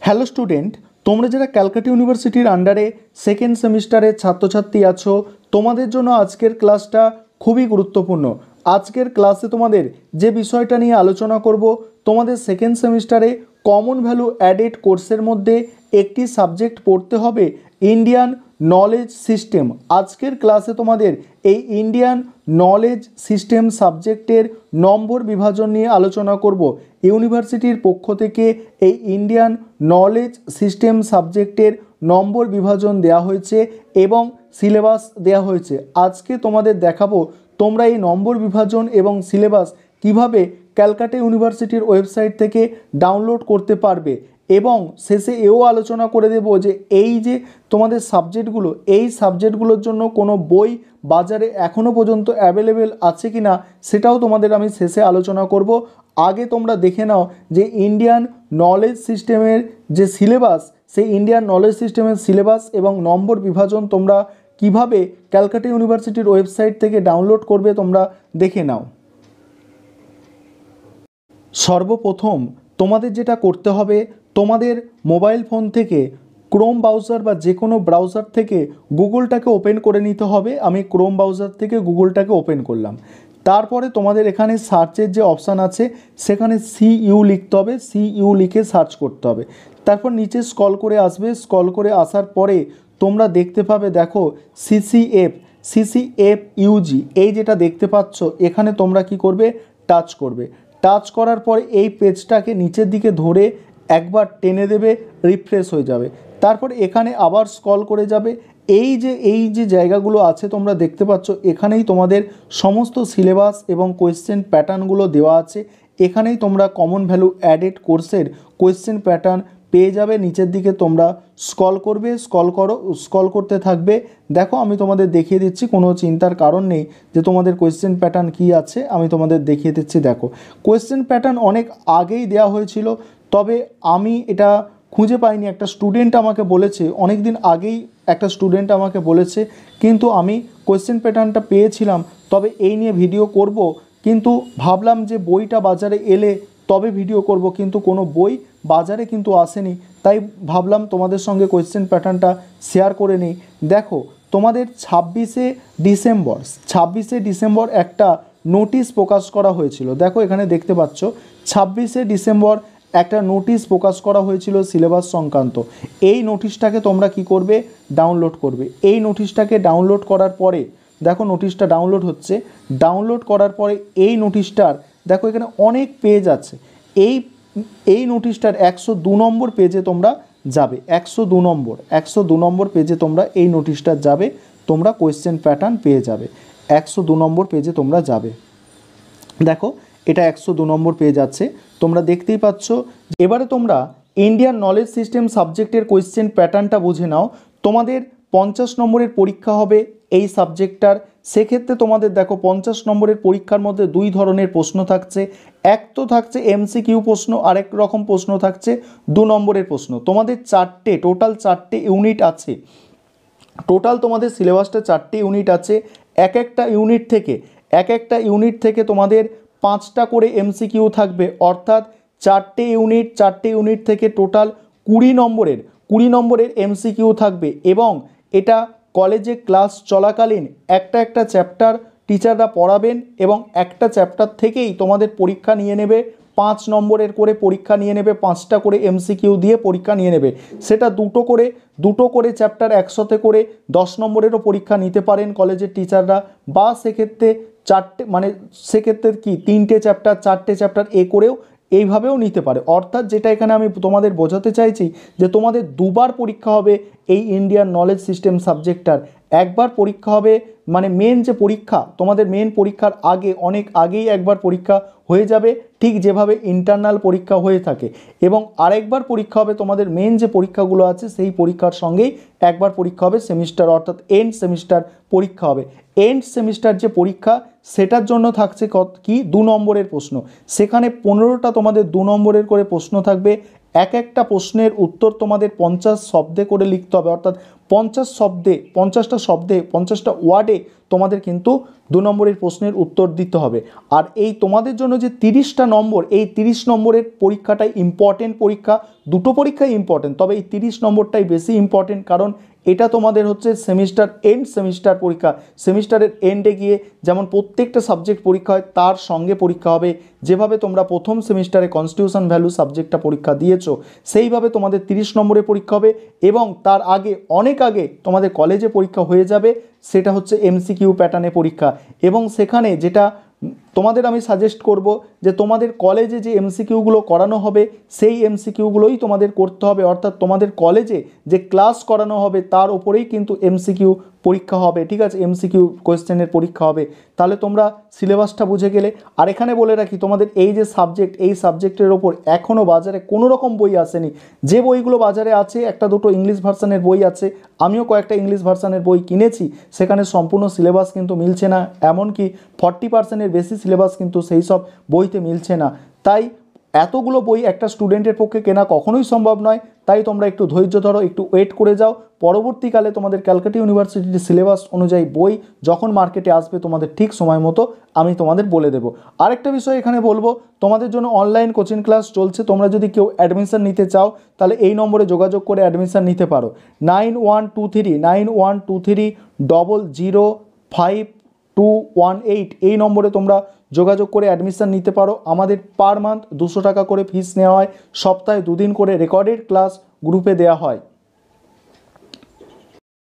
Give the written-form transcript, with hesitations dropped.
Hello student, তোমরা যারা ক্যালকাটা ইউনিভার্সিটির আন্ডারে সেকেন্ড সেমিস্টারের ছাত্রছাত্রী আছো, তোমাদের জন্য আজকের ক্লাসটা খুবই গুরুত্বপূর্ণ। আজকের ক্লাসে তোমাদের যে বিষয়টা নিয়ে আলোচনা করব, তোমাদের সেকেন্ড সেমিস্টারে কমন ভ্যালু অ্যাডেড কোর্সের মধ্যে একটি সাবজেক্ট পড়তে হবে ইন্ডিয়ান নলেজ সিস্টেম। আজকের ক্লাসে তোমাদের এই ইন্ডিয়ান নলেজ সিস্টেম সাবজেক্টের নম্বর বিভাজন নিয়ে আলোচনা করব। ইউনিভার্সিটির পক্ষ থেকে এই ইন্ডিয়ান নলেজ সিস্টেম সাবজেক্টের নম্বর বিভাজন দেওয়া হয়েছে এবং সিলেবাস দেওয়া হয়েছে। আজকে তোমাদের দেখাবো তোমরা এই নম্বর বিভাজন এবং সিলেবাস কিভাবে ক্যালকাটা ইউনিভার্সিটির ওয়েবসাইট থেকে ডাউনলোড করতে পারবে, এবং শেষে এও আলোচনা করে দেব যে এই যে তোমাদের সাবজেক্টগুলো, এই সাবজেক্টগুলোর জন্য কোনো বই বাজারে এখনও পর্যন্ত অ্যাভেলেবেল আছে কি না সেটাও তোমাদের আমি শেষে আলোচনা করব। আগে তোমরা দেখে নাও যে ইন্ডিয়ান নলেজ সিস্টেমের যে সিলেবাস, সেই ইন্ডিয়ান নলেজ সিস্টেমের সিলেবাস এবং নম্বর বিভাজন তোমরা কিভাবে ক্যালকাটা ইউনিভার্সিটির ওয়েবসাইট থেকে ডাউনলোড করবে তোমরা দেখে নাও। সর্বপ্রথম তোমাদের যেটা করতে হবে, তোমাদের মোবাইল ফোন থেকে ক্রোম ব্রাউজার বা যে কোনো ব্রাউজার থেকে গুগলটাকে ওপেন করে নিতে হবে। আমি ক্রোম ব্রাউজার থেকে গুগলটাকে ওপেন করলাম। তারপরে তোমাদের এখানে সার্চের যে অপশান আছে সেখানে CU লিখতে হবে, CU লিখে সার্চ করতে হবে। তারপর নিচে স্ক্রল করে আসবে, স্ক্রল করে আসার পরে তোমরা দেখতে পাবে, দেখো CCF এই যেটা দেখতে পাচ্ছ, এখানে তোমরা কি করবে, টাচ করবে। টাচ করার পরে এই পেজটাকে নিচের দিকে ধরে একবার টেনে দেবে, রিফ্রেশ হয়ে যাবে। তারপর এখানে আবার স্ক্রল করে যাবে। এই যে জায়গাগুলো আছে তোমরা দেখতে পাচ্ছ, এখানেই তোমাদের সমস্ত সিলেবাস এবং কোয়েশ্চেন প্যাটার্নগুলো দেওয়া আছে। এখানেই তোমরা কমন ভ্যালু অ্যাডেড কোর্সের কোয়েশ্চেন প্যাটার্ন পেয়ে যাবে। নিচের দিকে তোমরা স্ক্রল করবে, স্ক্রল করতে থাকবে। দেখো আমি তোমাদের দেখিয়ে দিচ্ছি, কোনো চিন্তার কারণ নেই যে তোমাদের কোয়েশ্চেন প্যাটার্ন কী আছে, আমি তোমাদের দেখিয়ে দিচ্ছি। দেখো কোয়েশ্চেন প্যাটার্ন অনেক আগেই দেওয়া হয়েছিল, তবে আমি এটা খুঁজে পাইনি। একটা স্টুডেন্ট আমাকে বলেছে, অনেক দিন আগেই একটা স্টুডেন্ট আমাকে বলেছে, কিন্তু আমি কোয়েশ্চেন প্যাটার্নটা পেয়েছিলাম, তবে এই নিয়ে ভিডিও করব, কিন্তু ভাবলাম যে বইটা বাজারে এলে তবে ভিডিও করব, কিন্তু কোনো বই বাজারে কিন্তু আসেনি, তাই ভাবলাম তোমাদের সঙ্গে কোয়েশ্চেন প্যাটার্নটা শেয়ার করে নিই। দেখো তোমাদের 26শে ডিসেম্বর একটা নোটিশ প্রকাশ করা হয়েছিল। দেখো এখানে দেখতে পাচ্ছ 26শে ডিসেম্বর একটা নোটিশ প্রকাশ করা হয়েছিল সিলেবাস সংক্রান্ত। এই নোটিশটাকে তোমরা কি করবে, ডাউনলোড করবে। এই নোটিশটাকে ডাউনলোড করার পরে দেখো নোটিশটা ডাউনলোড হচ্ছে। ডাউনলোড করার পরে এই নোটিশটার দেখো এখানে অনেক পেজ আছে। এই নোটিশটার 102 নম্বর পেজে তোমরা যাবে। 102 নম্বর পেজে তোমরা এই নোটিশটা যাবে, তোমরা কোয়েশ্চেন প্যাটার্ন পেয়ে যাবে। 102 নম্বর পেজে তোমরা যাবে। দেখো এটা 102 নম্বর পেজ আছে, তোমরা দেখতেই পাচ্ছ। এবারে তোমরা ইন্ডিয়ান নলেজ সিস্টেম সাবজেক্টের কোয়েশ্চেন প্যাটার্নটা বুঝে নাও। তোমাদের 50 নম্বরের পরীক্ষা হবে এই সাবজেক্টটার। সেক্ষেত্রে তোমাদের দেখো 50 নম্বরের পরীক্ষার মধ্যে দুই ধরনের প্রশ্ন থাকছে। এক তো থাকছে MCQ প্রশ্ন, আরেক রকম প্রশ্ন থাকছে 2 নম্বরের প্রশ্ন। তোমাদের টোটাল চারটে ইউনিট আছে। টোটাল তোমাদের সিলেবাসটা 4টে ইউনিট আছে। এক একটা ইউনিট থেকে তোমাদের 5টা করে MCQ থাকবে, অর্থাৎ 4টে ইউনিট থেকে টোটাল 20 নম্বরের MCQ থাকবে। এবং এটা কলেজে ক্লাস চলাকালীন একটা চ্যাপ্টার টিচাররা পড়াবেন, এবং একটা চ্যাপ্টার থেকেই তোমাদের পরীক্ষা নিয়ে নেবে 5 নম্বরের করে পরীক্ষা নিয়ে নেবে, 5টা করে MCQ দিয়ে পরীক্ষা নিয়ে নেবে। সেটা দুটো করে চ্যাপ্টার একসাথে করে 10 নম্বরেরও পরীক্ষা নিতে পারেন কলেজের টিচাররা, বা সেক্ষেত্রে সেক্ষেত্রে কি 3টে চ্যাপ্টার 4টে চ্যাপ্টার করেও এইভাবেও নিতে পারে। অর্থাৎ যেটা এখানে আমি তোমাদের বোঝাতে চাইছি যে তোমাদের দুবার পরীক্ষা হবে এই ইন্ডিয়ান নলেজ সিস্টেম সাবজেক্টটার। একবার পরীক্ষা হবে, মানে মেন যে পরীক্ষা, তোমাদের মেন পরীক্ষার আগে অনেক আগেই একবার পরীক্ষা হয়ে যাবে, ঠিক যেভাবে ইন্টারনাল পরীক্ষা হয়ে থাকে। এবং আরেকবার পরীক্ষা হবে তোমাদের মেন যে পরীক্ষাগুলো আছে সেই পরীক্ষার সঙ্গেই একবার পরীক্ষা হবে সেমিস্টার, অর্থাৎ এন্ড সেমিস্টার পরীক্ষা হবে। এন্ড সেমিস্টার যে পরীক্ষা সেটার জন্য থাকছে কি 2 নম্বরের প্রশ্ন। সেখানে 15টা তোমাদের 2 নম্বরের করে প্রশ্ন থাকবে। একটা প্রশ্নের উত্তর তোমাদের 50 শব্দে করে লিখতে হবে, অর্থাৎ 50টা শব্দে 50টা ওয়ার্ডে তোমাদের কিন্তু 2 নম্বরের প্রশ্নের উত্তর দিতে হবে। আর এই তোমাদের জন্য যে 30টা নম্বর, এই 30 নম্বরের পরীক্ষাটাই ইম্পর্টেন্ট পরীক্ষা। দুটো পরীক্ষাই ইম্পর্টেন্ট, তবে এই 30 নম্বরটাই বেশি ইম্পর্টেন্ট, কারণ এটা তোমাদের হচ্ছে সেমিস্টার পরীক্ষা। সেমিস্টারের এন্ডে গিয়ে যেমন প্রত্যেকটা সাবজেক্ট পরীক্ষা হয় তার সঙ্গে পরীক্ষা হবে। যেভাবে তোমরা প্রথম সেমিস্টারে কনস্টিটিউশন ভ্যালু সাবজেক্টটা পরীক্ষা দিয়েছো, সেইভাবে তোমাদের 30 নম্বরের পরীক্ষা হবে। এবং তার আগে, অনেক আগে তোমাদের কলেজে পরীক্ষা হয়ে যাবে, সেটা হচ্ছে এমসিকিউ প্যাটার্নে পরীক্ষা। এবং সেখানে যেটা তোমাদের আমি সাজেস্ট করব যে তোমাদের কলেজে যে এমসিকিউগুলো করানো হবে সেই এমসিকিউগুলোই তোমাদের করতে হবে। অর্থাৎ তোমাদের কলেজে যে ক্লাস করানো হবে তার উপরেই কিন্তু এমসিকিউ পরীক্ষা হবে, ঠিক আছে, এমসিকিউ কোয়েশ্চেনের পরীক্ষা হবে। তাহলে তোমরা সিলেবাসটা বুঝে গেলে। আর এখানে বলে রাখি, তোমাদের এই যে সাবজেক্ট, এই সাবজেক্টের ওপর এখনও বাজারে কোনো রকম বই আসেনি। যে বইগুলো বাজারে আছে, একটা দুটো ইংলিশ ভার্সানের বই আছে, আমিও কয়েকটা ইংলিশ ভার্সানের বই কিনেছি, সেখানে সম্পূর্ণ সিলেবাস কিন্তু মিলছে না, এমনকি 40%-এর বেশি সিলেবাস কিন্তু সেই সব বইতে মিলছে না। তাই এতগুলো বই একটা স্টুডেন্টের পক্ষে কেনা কখনোই সম্ভব নয়। তাই তোমরা একটু ধৈর্য ধরো, একটু ওয়েট করে যাও। পরবর্তীকালে তোমাদের ক্যালকাটা ইউনিভার্সিটির সিলেবাস অনুযায়ী বই যখন মার্কেটে আসবে, তোমাদের ঠিক সময় মতো আমি তোমাদের বলে দেবো। আরেকটা বিষয় এখানে বলবো, তোমাদের জন্য অনলাইন কোচিং ক্লাস চলছে। তোমরা যদি কেউ অ্যাডমিশন নিতে চাও, তাহলে এই নম্বরে যোগাযোগ করে অ্যাডমিশন নিতে পারো। 9123 এই নম্বরে তোমরা যোগাযোগ করে অ্যাডমিশন নিতে পারো। আমাদের পার মান্থ 200 টাকা করে ফিস নেওয়া হয়। সপ্তাহে 2 দিন করে রেকর্ডেড ক্লাস গ্রুপে দেওয়া হয়।